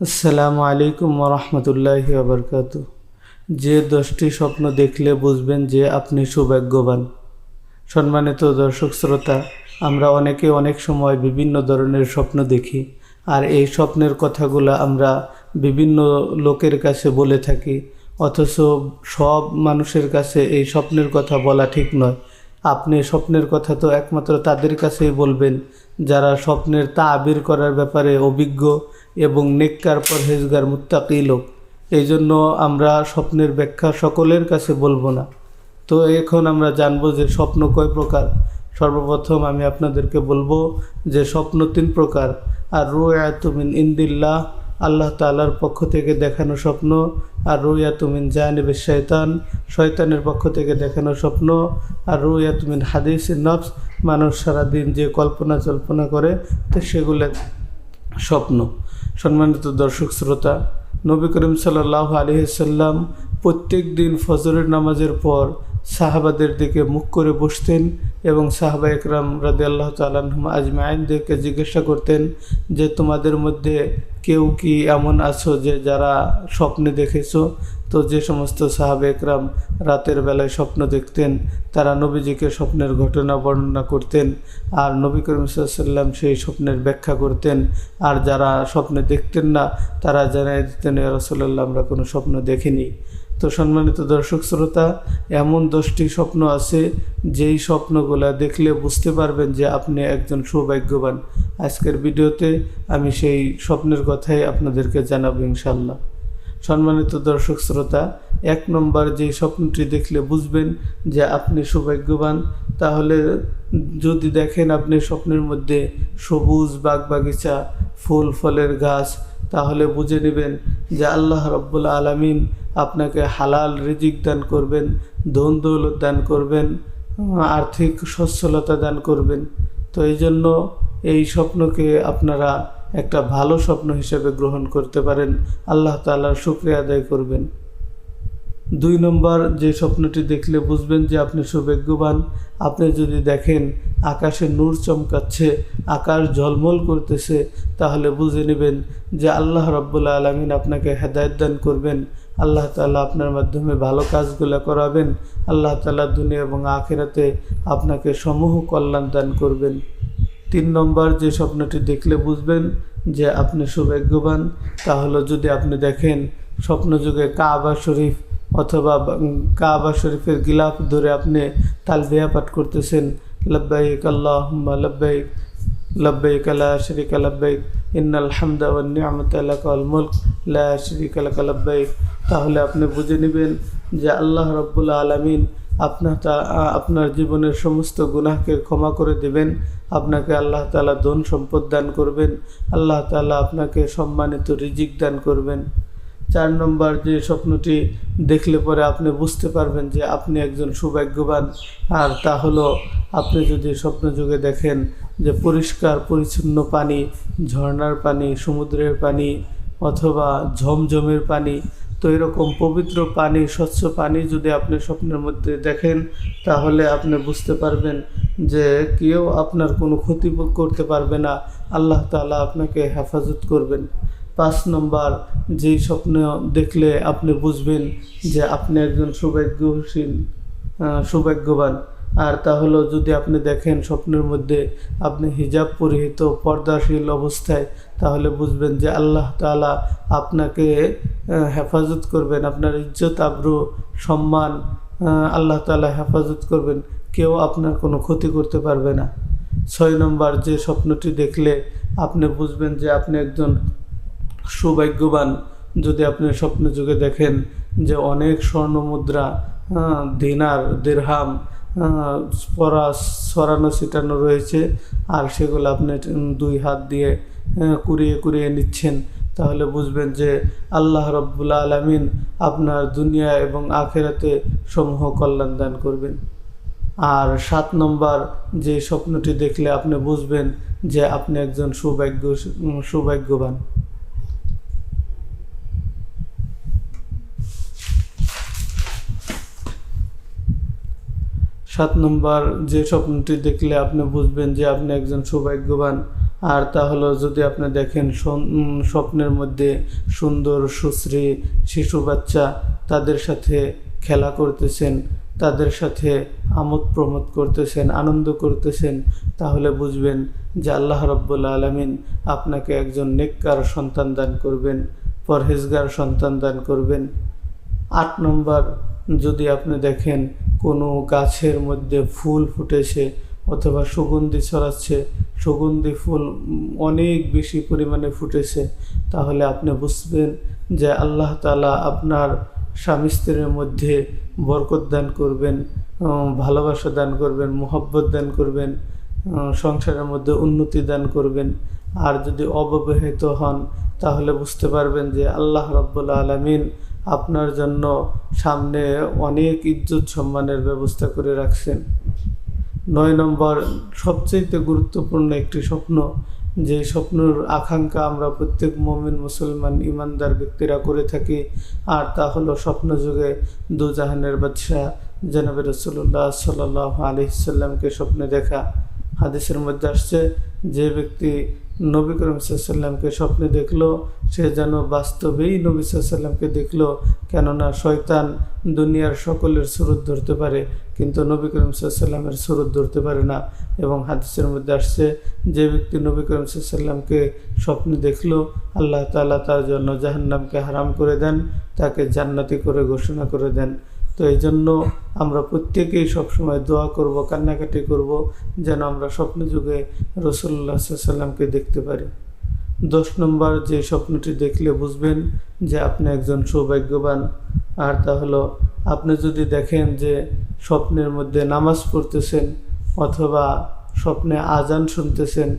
আসসালামু আলাইকুম ওরহমতুল্লাহি ওবরকাতু। যে 10টি স্বপ্ন দেখলে বুঝবেন যে আপনি সৌভাগ্যবান। সম্মানিত দর্শক শ্রোতা, আমরা অনেকে অনেক সময় বিভিন্ন ধরনের স্বপ্ন দেখি, আর এই স্বপ্নের কথাগুলো আমরা বিভিন্ন লোকের কাছে বলে থাকি, অথচ সব মানুষের কাছে এই স্বপ্নের কথা বলা ঠিক নয়। আপনি স্বপ্নের কথা তো একমাত্র তাদের কাছেই বলবেন যারা স্বপ্নের তাবির করার ব্যাপারে অভিজ্ঞ এবং নেককার পরহেজগার মুত্তাকি লোক। এই জন্য আমরা স্বপ্নের ব্যাখ্যা সকলের কাছে বলবো না। তো এখন আমরা জানবো যে স্বপ্ন কয় প্রকার। সর্বপ্রথম আমি আপনাদেরকে বলবো যে স্বপ্ন 3 প্রকার। আর রুয়াতু মিন ইন্দিল্লাহ, আল্লাহ তাআলার পক্ষ থেকে দেখানো স্বপ্ন। আর রুয়াতু মিন জানিবিশ শয়তান, শয়তানের পক্ষ থেকে দেখানো স্বপ্ন। আর রুয়াতু মিন হাদিসিন নফস, মানুষ সারাদিন যে কল্পনা করে তো সেগুলো স্বপ্ন। সম্মানিত দর্শক শ্রোতা, নবী করিম সাল্লাল্লাহু আলাইহি সাল্লাম প্রত্যেক দিন ফজরের নামাজের পর সাহাবাদের দিকে মুখ করে বসতেন এবং সাহাবা একরাম রাদিয়াল্লাহু তাআলা আনহুম আজমাইনদেরকে জিজ্ঞাসা করতেন যে তোমাদের মধ্যে কেউ কি এমন আছো যে যারা স্বপ্নে দেখেছো? তো যে সমস্ত সাহাবা একরাম রাতের বেলায় স্বপ্ন দেখতেন তারা নবীজিকে স্বপ্নের ঘটনা বর্ণনা করতেন, আর নবী করিম সাল্লাল্লাহু আলাইহি সাল্লাম সেই স্বপ্নের ব্যাখ্যা করতেন। আর যারা স্বপ্নে দেখতেন না তারা জানাই দিতেন, ইয়া রাসূলুল্লাহ, আমরা কোনো স্বপ্ন দেখিনি। তো সম্মানিত দর্শক শ্রোতা, এমন 10টি স্বপ্ন আছে যেই স্বপ্নগুলা দেখলে বুঝতে পারবেন যে আপনি একজন সৌভাগ্যবান। আজকের ভিডিওতে আমি সেই স্বপ্নের কথাই আপনাদেরকে জানাবো ইনশাল্লাহ। সম্মানিত দর্শক শ্রোতা, 1 নম্বর যে স্বপ্নটি দেখলে বুঝবেন যে আপনি সৌভাগ্যবান, তাহলে যদি দেখেন আপনি স্বপ্নের মধ্যে সবুজ বাগবাগিচা, ফুল ফলের গাছ, তাহলে বুঝে নেবেন যে আল্লাহ রাব্বুল আলামিন আপনাকে হালাল রিজিক দান করবেন, ধন দৌলত দান করবেন, আর্থিক সচ্ছলতা দান করবেন। তো এই জন্য এই স্বপ্নকে আপনারা একটা ভালো স্বপ্ন হিসেবে গ্রহণ করতে পারেন, আল্লাহ তাআলার শুকরিয়া আদায় করবেন। 2 নম্বর যে স্বপ্নটি দেখলে বুঝবেন যে আপনি সৌভাগ্যবান, আপনি যদি দেখেন আকাশে নূর চমকাচ্ছে, আকাশ ঝলমল করতেছে, তাহলে বুঝে নেবেন যে আল্লাহ রাব্বুল আলামিন আপনাকে হেদায়েত দান করবেন, আল্লাহ তাআলা আপনার মাধ্যমে ভালো কাজগুলো করাবেন, আল্লাহ তাআলা দুনিয়া এবং আখিরাতে আপনাকে সমূহ কল্যাণ দান করবেন। 3 নম্বর যে স্বপ্নটি দেখলে বুঝবেন যে আপনি সৌভাগ্যবান, তাহলে যদি আপনি দেখেন স্বপ্নযুগে কাবা শরীফ অথবা কাবা শরীফের গিলাফ ধরে আপনি তালবিয়া পাঠ করতেছেন, লব্বাইক আল্লাহুম্মা লব্বাইক, লব্বাইক লা শারীকা লব্বাইক, ইন্নাল হামদা ওয়ান নি'মাতা লাকা ওয়াল মুলক লা শারীকা লাকা লব্বাইক, তাহলে আপনি বুঝে নেবেন যে আল্লাহ রাব্বুল আলামিন আপনার জীবনের সমস্ত গুনাহকে ক্ষমা করে দেবেন, আপনাকে আল্লাহ তাআলা ধন সম্পদ দান করবেন, আল্লাহ তাআলা আপনাকে সম্মানিত রিজিক দান করবেন। 4 নম্বর যে স্বপ্নটি দেখলে পরে আপনি বুঝতে পারবেন যে আপনি একজন সৌভাগ্যবান, আর তা হলো আপনি যদি স্বপ্নযোগে দেখেন যে পরিষ্কার পরিচ্ছন্ন পানি, ঝর্ণার পানি, সমুদ্রের পানি অথবা ঝমঝমের পানি, তো এরকম পবিত্র পানি, স্বচ্ছ পানি যদি আপনি স্বপ্নের মধ্যে দেখেন, তাহলে আপনি বুঝতে পারবেন যে কেউ আপনার কোনো ক্ষতি করতে পারবে না, আল্লাহ তাআলা আপনাকে হেফাজত করবেন। 5 নম্বর যেই স্বপ্ন দেখলে আপনি বুঝবেন যে আপনি একজন সৌভাগ্যবান, আর তা হলো যদি আপনি দেখেন স্বপ্নের মধ্যে আপনি হিজাব পরিহিত পর্দাশীল অবস্থায়, তাহলে বুঝবেন যে আল্লাহ তাআলা আপনাকে হেফাজত করবেন, আপনার ইজ্জত আবরু সম্মান আল্লাহ তাআলা হেফাজত করবেন, কেউ আপনার কোনো ক্ষতি করতে পারবে না। 6 নম্বর যে স্বপ্নটি দেখলে আপনি বুঝবেন যে আপনি একজন সৌভাগ্যবান, যদি আপনি স্বপ্ন যুগে দেখেন যে অনেক স্বর্ণ মুদ্রা, দিনার দিরহাম ছড়ানো ছিটানো রয়েছে, আর সেগুলো আপনি 2 হাত দিয়ে কুড়িয়ে কুড়িয়ে নিচ্ছেন, তাহলে বুঝবেন যে আল্লাহ রাব্বুল আলামিন আপনার দুনিয়া এবং আখিরাতে সমূহ কল্যাণ দান করবেন। আর 7 নম্বর যে স্বপ্নটি দেখলে আপনি বুঝবেন যে আপনি একজন সৌভাগ্যবান। 7 নম্বর যে স্বপ্নটি দেখলে আপনি বুঝবেন যে আপনি একজন সৌভাগ্যবান, আর তা হলো যদি আপনি দেখেন স্বপ্নের মধ্যে সুন্দর সুশ্রী শিশু বাচ্চা তাদের সাথে খেলা করতেছেন, তাদের সাথে আমোদ প্রমোদ করতেছেন, আনন্দ করতেছেন, তাহলে বুঝবেন যে আল্লাহ রাব্বুল আলামিন আপনাকে একজন নেককার সন্তান দান করবেন, পরহেজগার সন্তান দান করবেন। 8 নম্বর, যদি আপনি দেখেন কোনো গাছের মধ্যে ফুল ফুটেছে অথবা সুগন্ধি ছড়াচ্ছে, সুগন্ধি ফুল অনেক বেশি পরিমাণে ফুটেছে, তাহলে আপনি বুঝবেন যে আল্লাহ তাআলা আপনার স্বামী স্ত্রীর মধ্যে বরকত দান করবেন, ভালোবাসা দান করবেন, মুহাব্বত দান করবেন, সংসারের মধ্যে উন্নতি দান করবেন। আর যদি অবিবাহিত হন তাহলে বুঝতে পারবেন যে আল্লাহ রাব্বুল আলামিন আপনার জন্য সামনে অনেক ইজ্জত সম্মানের ব্যবস্থা করে রাখছেন। 9 নম্বর, সবচেয়ে গুরুত্বপূর্ণ একটি স্বপ্ন, যে স্বপ্নের আকাঙ্ক্ষা আমরা প্রত্যেক মুমিন মুসলমান ইমানদার ব্যক্তিরা করে থাকি, আর তা হলো স্বপ্নযুগে দুজাহানের বাদশাহ জনাবে রাসূলুল্লাহ সাল্লাল্লাহু আলাইহি সাল্লামকে স্বপ্নে দেখা। হাদিসের মধ্যে আসছে, যে ব্যক্তি নবী করিম সাল্লাল্লাহু আলাইহি সাল্লামকে স্বপ্নে দেখলো সে যেন বাস্তবেই নবী সাল্লাল্লাহু আলাইহি সাল্লামকে দেখলো। কেননা শয়তান দুনিয়ার সকলের সুরত ধরতে পারে কিন্তু নবী করিম সাল্লাল্লাহু আলাইহি সাল্লামের সুরত ধরতে পারে না। এবং হাদিসের মধ্যে আসছে, যে ব্যক্তি নবী করিম সাল্লাল্লাহু আলাইহি সাল্লামকে স্বপ্নে দেখলো আল্লাহ তাআলা তার জন্য জাহান্নামকে হারাম করে দেন, তাকে জান্নাতি করে ঘোষণা করে দেন। তো এই জন্য আমরা প্রত্যেকেই সবসময় দোয়া করব, কান্নাকাটি করব যেন আমরা স্বপ্ন যুগে রাসূলুল্লাহ সাল্লাল্লাহু আলাইহি সাল্লামকে দেখতে পারি। 10 নম্বর, যে স্বপ্নটি দেখলে বুঝবেন যে আপনি একজন সৌভাগ্যবান, আর তা হলো আপনি যদি দেখেন যে স্বপ্নের মধ্যে নামাজ পড়তেছেন অথবা স্বপ্নে আজান শুনতেছেন,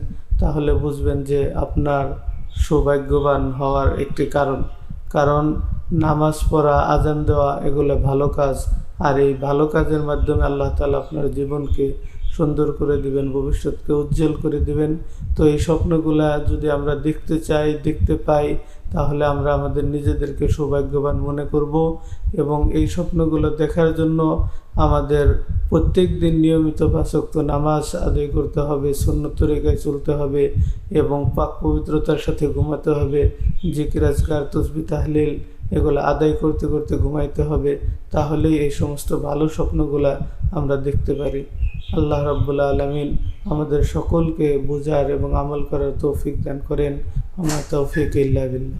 তাহলে বুঝবেন যে আপনার সৌভাগ্যবান হওয়ার একটি কারণ নামাজ পড়া, আজান দেওয়া এগুলো ভালো কাজ, আর এই ভালো কাজের মাধ্যমে আল্লাহ তাআলা আপনার জীবনকে সুন্দর করে দিবেন, ভবিষ্যৎকে উজ্জ্বল করে দিবেন। তো এই স্বপ্নগুলা যদি আমরা দেখতে চাই, দেখতে পাই, তাহলে আমরা আমাদের নিজেদেরকে সৌভাগ্যবান মনে করব। এবং এই স্বপ্নগুলো দেখার জন্য আমাদের প্রত্যেক দিন নিয়মিত 5 ওয়াক্ত নামাজ আদায় করতে হবে, সুন্নত তরিকায় চলতে হবে এবং পাক পবিত্রতার সাথে ঘুমাতে হবে। জিকির, আজকার, তাসবিহ, তাহলিল এগুলো আদায় করতে করতে ঘুমাইতে হবে, তাহলেই এই সমস্ত ভালো স্বপ্নগুলা আমরা দেখতে পারি। আল্লাহ রাব্বুল আলামিন আমাদের সকলকে বোঝার এবং আমল করার তৌফিক দান করেন। আমার তৌফিক ইল্লা বিল্লাহ।